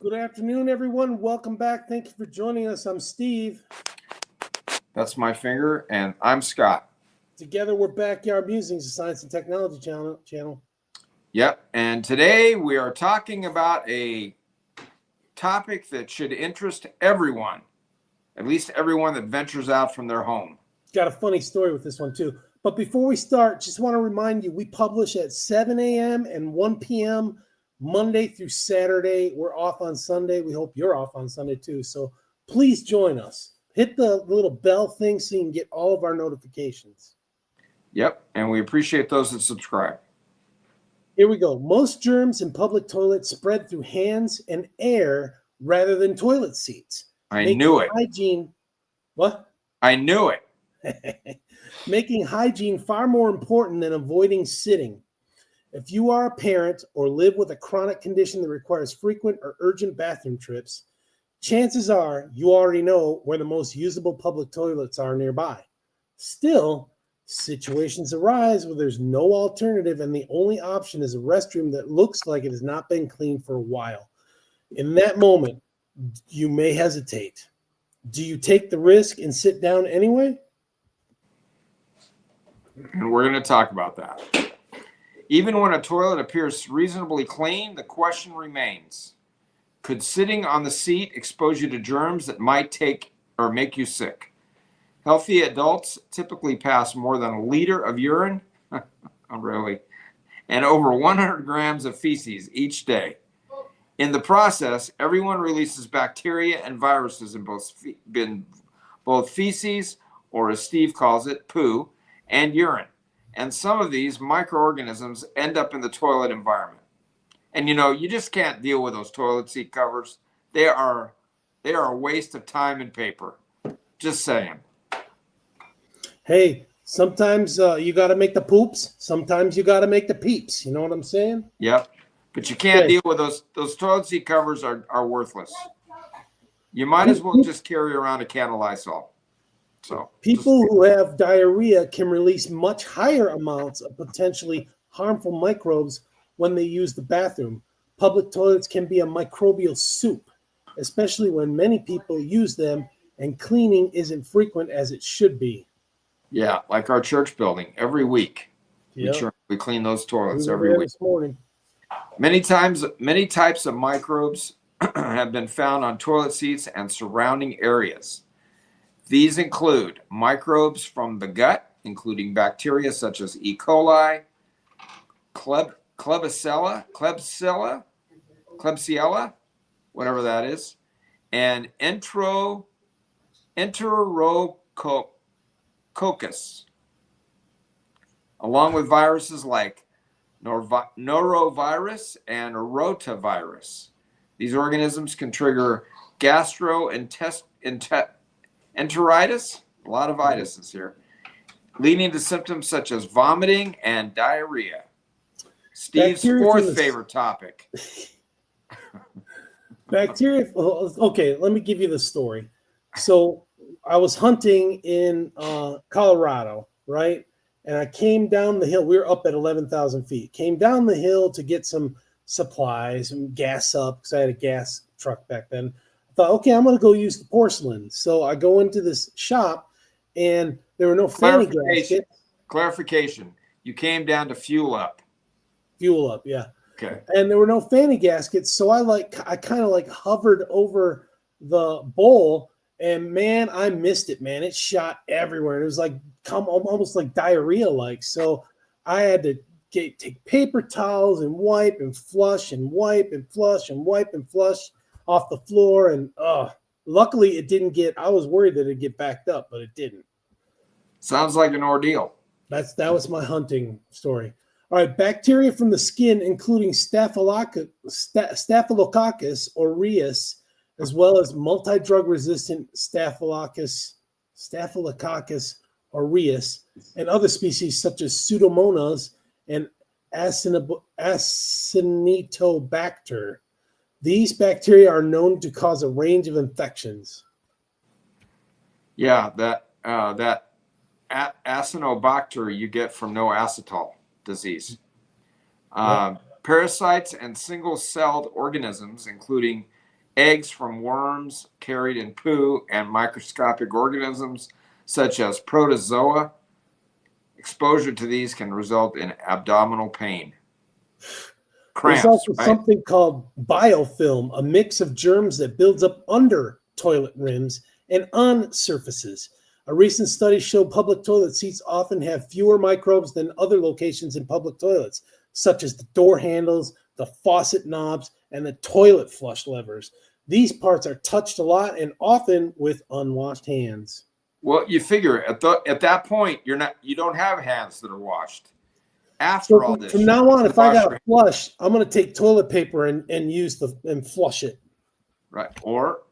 Good afternoon, everyone. Welcome back. Thank you for joining us. I'm Steve. That's my finger, and I'm Scott. Together, we're Backyard Musings, the Science and Technology channel. Yep, and today we are talking about a topic that should interest everyone, at least everyone that ventures out from their home. Got a funny story with this one, too. But before we start, just want to remind you we publish at 7 a.m. and 1 p.m. Monday through Saturday. We're off on Sunday. We hope you're off on Sunday, too. So please join us. Hit the little bell thing so you can get all of our notifications. Yep, and we appreciate those that subscribe. Here we go. Most germs in public toilets spread through hands and air rather than toilet seats. I knew it. Hygiene, what? I knew it. Making hygiene far more important than avoiding sitting. If you are a parent or live with a chronic condition that requires frequent or urgent bathroom trips, chances are you already know where the most usable public toilets are nearby. Still, situations arise where there's no alternative and the only option is a restroom that looks like it has not been cleaned for a while. In that moment, you may hesitate. Do you take the risk and sit down anyway? And we're going to talk about that. Even when a toilet appears reasonably clean, the question remains, could sitting on the seat expose you to germs that might take or make you sick? Healthy adults typically pass more than a liter of urine, really, and over 100 grams of feces each day. In the process, everyone releases bacteria and viruses in both feces, or as Steve calls it, poo, and urine. And some of these microorganisms end up in the toilet environment. And you just can't deal with those toilet seat covers. They are a waste of time and paper. Just saying. Hey, sometimes you got to make the poops. Sometimes you got to make the peeps. You know what I'm saying? Yep. But you can't deal with those toilet seat covers are worthless. You might as well just carry around a can of Lysol. So people who have diarrhea can release much higher amounts of potentially harmful microbes when they use the bathroom. Public toilets can be a microbial soup, especially when many people use them and cleaning isn't frequent as it should be. Yeah, like our church building every week. Yep. We clean those toilets We were every there week. this morning. Many types of microbes have been found on toilet seats and surrounding areas. These include microbes from the gut, including bacteria such as E. coli, Klebsiella, whatever that is, and Enterococcus, along with viruses like norovirus and rotavirus. These organisms can trigger gastroenteritis, a lot of itises here, leading to symptoms such as vomiting and diarrhea. Steve's fourth favorite topic. Bacteria. Okay, let me give you the story. So I was hunting in Colorado, right? And I came down the hill. We were up at 11,000 feet. Came down the hill to get some supplies and gas up because I had a gas truck back then. I thought, okay, I'm going to go use the porcelain. So I go into this shop, and there were no fanny gaskets. Clarification. You came down to fuel up. Fuel up, yeah. Okay. And there were no fanny gaskets, so I kind of hovered over the bowl, and man, I missed it, man. It shot everywhere. It was almost like diarrhea like. So I had to take paper towels and wipe and flush and wipe and flush and wipe and flush off the floor. And luckily it didn't I was worried that it'd get backed up, but it didn't. Sounds like an ordeal. That was my hunting story. All right, bacteria from the skin, including Staphylococcus aureus, as well as multi-drug-resistant Staphylococcus aureus, and other species such as Pseudomonas and Acinetobacter. These bacteria are known to cause a range of infections. Yeah, that Acinetobacter you get from no acetol disease. Parasites and single-celled organisms, including eggs from worms carried in poo, and microscopic organisms such as protozoa. Exposure to these can result in abdominal pain. There's Cramps, also right? something called biofilm, a mix of germs that builds up under toilet rims and on surfaces. A recent study showed public toilet seats often have fewer microbes than other locations in public toilets, such as the door handles, the faucet knobs, and the toilet flush levers. These parts are touched a lot and often with unwashed hands. Well, you figure at that point you don't have hands that are washed. So After all from this, now on, you if I wash got to your flush, I'm going to take toilet paper and use and flush it. right, or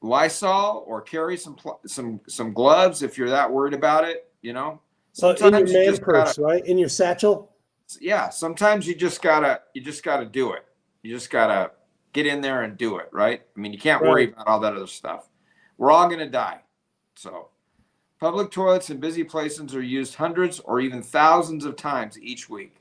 Lysol, or carry some gloves if you're that worried about it. In your Sometimes you man just gotta, purse, right? In your satchel. yeah. Sometimes you just gotta do it. You just gotta get in there and do it, right? I mean, you can't worry Right. about all that other stuff. We're all gonna die, so. Public toilets in busy places are used hundreds or even thousands of times each week.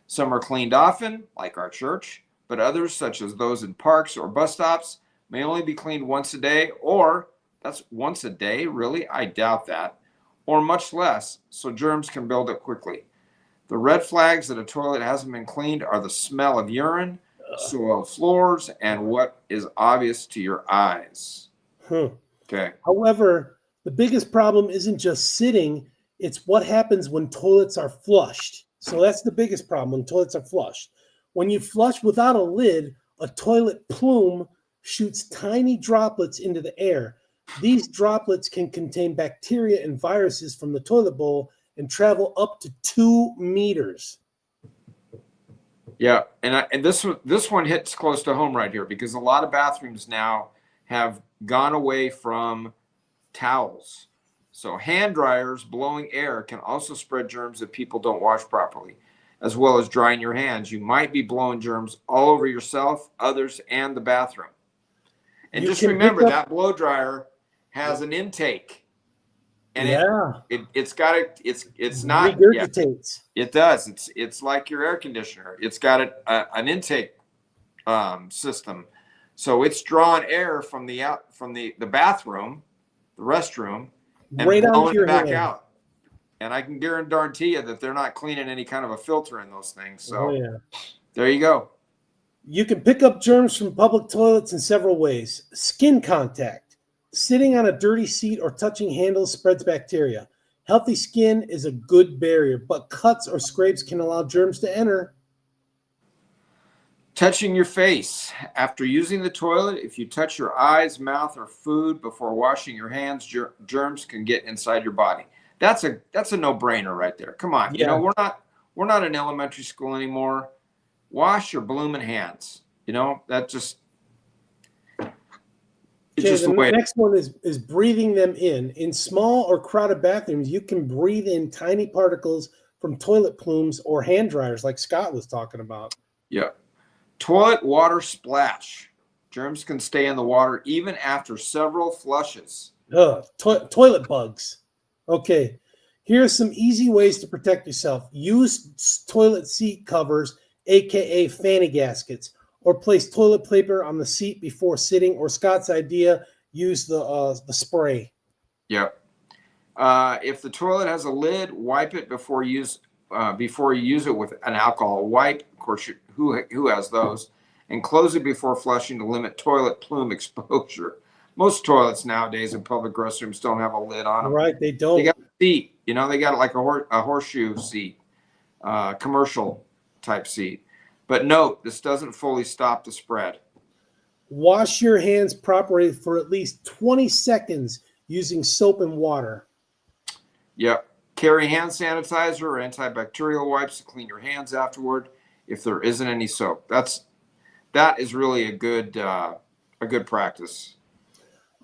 Some are cleaned often, like our church, but others, such as those in parks or bus stops, may only be cleaned once a day, or that's once a day, really? I doubt that, or much less, so germs can build up quickly. The red flags that a toilet hasn't been cleaned are the smell of urine, soiled floors, and what is obvious to your eyes. Huh. Okay. However, the biggest problem isn't just sitting, it's what happens when toilets are flushed. So that's the biggest problem when toilets are flushed. When you flush without a lid, a toilet plume shoots tiny droplets into the air. These droplets can contain bacteria and viruses from the toilet bowl and travel up to 2 meters. Yeah, and this one hits close to home right here because a lot of bathrooms now have gone away from towels. So hand dryers blowing air can also spread germs if people don't wash properly, as well as drying your hands. You might be blowing germs all over yourself, others, and the bathroom. And You just can pick remember up, that blow dryer has an intake, and yeah, it's got it. It's not, yeah. regurgitates. It does. It's like your air conditioner. It's got an intake system, so it's drawing air from the bathroom, the restroom, and Right onto blowing it your back hand. out. And I can guarantee you that they're not cleaning any kind of a filter in those things. Oh, So yeah. there you go. You can pick up germs from public toilets in several ways. Skin contact. Sitting on a dirty seat or touching handles spreads bacteria. Healthy skin is a good barrier, but cuts or scrapes can allow germs to enter. Touching your face after using the toilet. If you touch your eyes, mouth, or food before washing your hands, germs can get inside your body. That's a no-brainer right there. Come on, Yeah. we're not in elementary school anymore. Wash your blooming hands. It's Okay, just the the way. next one is breathing them in. In small or crowded bathrooms, you can breathe in tiny particles from toilet plumes or hand dryers, like Scott was talking about. Yeah. Toilet water splash. Germs can stay in the water even after several flushes. Toilet bugs. Okay, here are some easy ways to protect yourself. Use toilet seat covers, aka fanny gaskets, or place toilet paper on the seat before sitting. Or Scott's idea: use the spray. Yep. If the toilet has a lid, wipe it before you use it with an alcohol wipe. Of course, who has those? And close it before flushing to limit toilet plume exposure. Most toilets nowadays in public restrooms don't have a lid on them. Right? They They don't. got a seat. They got like a horseshoe seat, commercial type seat. But note, this doesn't fully stop the spread. Wash your hands properly for at least 20 seconds using soap and water. Yep. Carry hand sanitizer or antibacterial wipes to clean your hands afterward if there isn't any soap. That is really a good practice.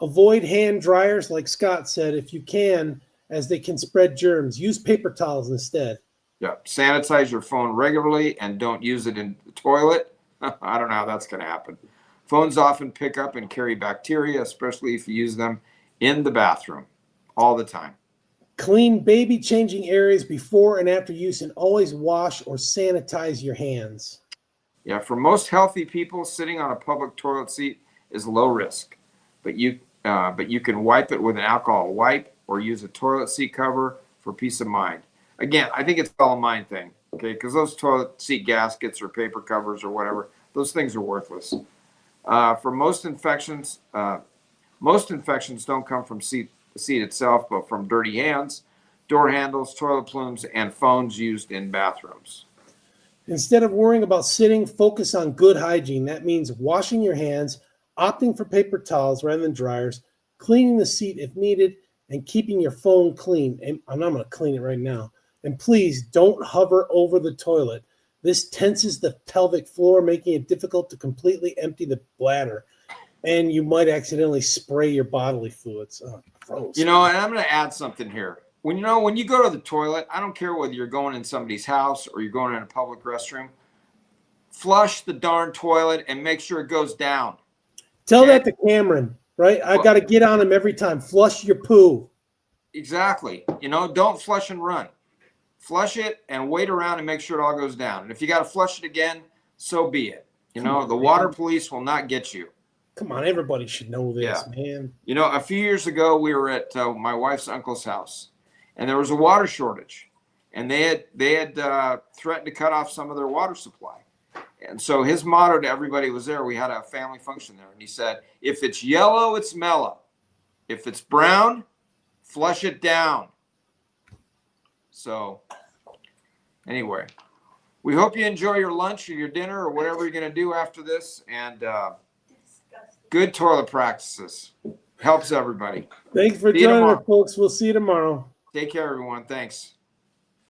Avoid hand dryers, like Scott said, if you can, as they can spread germs. Use paper towels instead. Yep. Sanitize your phone regularly and don't use it in the toilet. I don't know how that's going to happen. Phones often pick up and carry bacteria, especially if you use them in the bathroom all the time. Clean baby changing areas before and after use, and always wash or sanitize your hands. Yeah, for most healthy people, sitting on a public toilet seat is low risk, but you can wipe it with an alcohol wipe or use a toilet seat cover for peace of mind. Again, I think it's all a mind thing, okay? Because those toilet seat gaskets or paper covers or whatever, those things are worthless. For most infections don't come from the seat itself, but from dirty hands, door handles, toilet plumes, and phones used in bathrooms. Instead of worrying about sitting, focus on good hygiene. That means washing your hands, opting for paper towels rather than dryers, cleaning the seat if needed, and keeping your phone clean. And I'm going to clean it right now. And please don't hover over the toilet. This tenses the pelvic floor, making it difficult to completely empty the bladder. And you might accidentally spray your bodily fluids. Oh, gross. And I'm going to add something here. When you go to the toilet, I don't care whether you're going in somebody's house or you're going in a public restroom, flush the darn toilet and make sure it goes down. Tell that to Cameron, right? I got to get on him every time. Flush your poo. Exactly. Don't flush and run. Flush it and wait around and make sure it all goes down. And if you got to flush it again, so be it. The water police will not get you. Come on, everybody should know this, man. A few years ago, we were at my wife's uncle's house, and there was a water shortage, and they had threatened to cut off some of their water supply. And so his motto to everybody was there. We had a family function there, and he said, "If it's yellow, it's mellow. If it's brown, flush it down." So, anyway, we hope you enjoy your lunch or your dinner or whatever you're going to do after this, and good toilet practices. Helps everybody. Thanks for joining us, folks. We'll see you tomorrow. Take care, everyone. Thanks.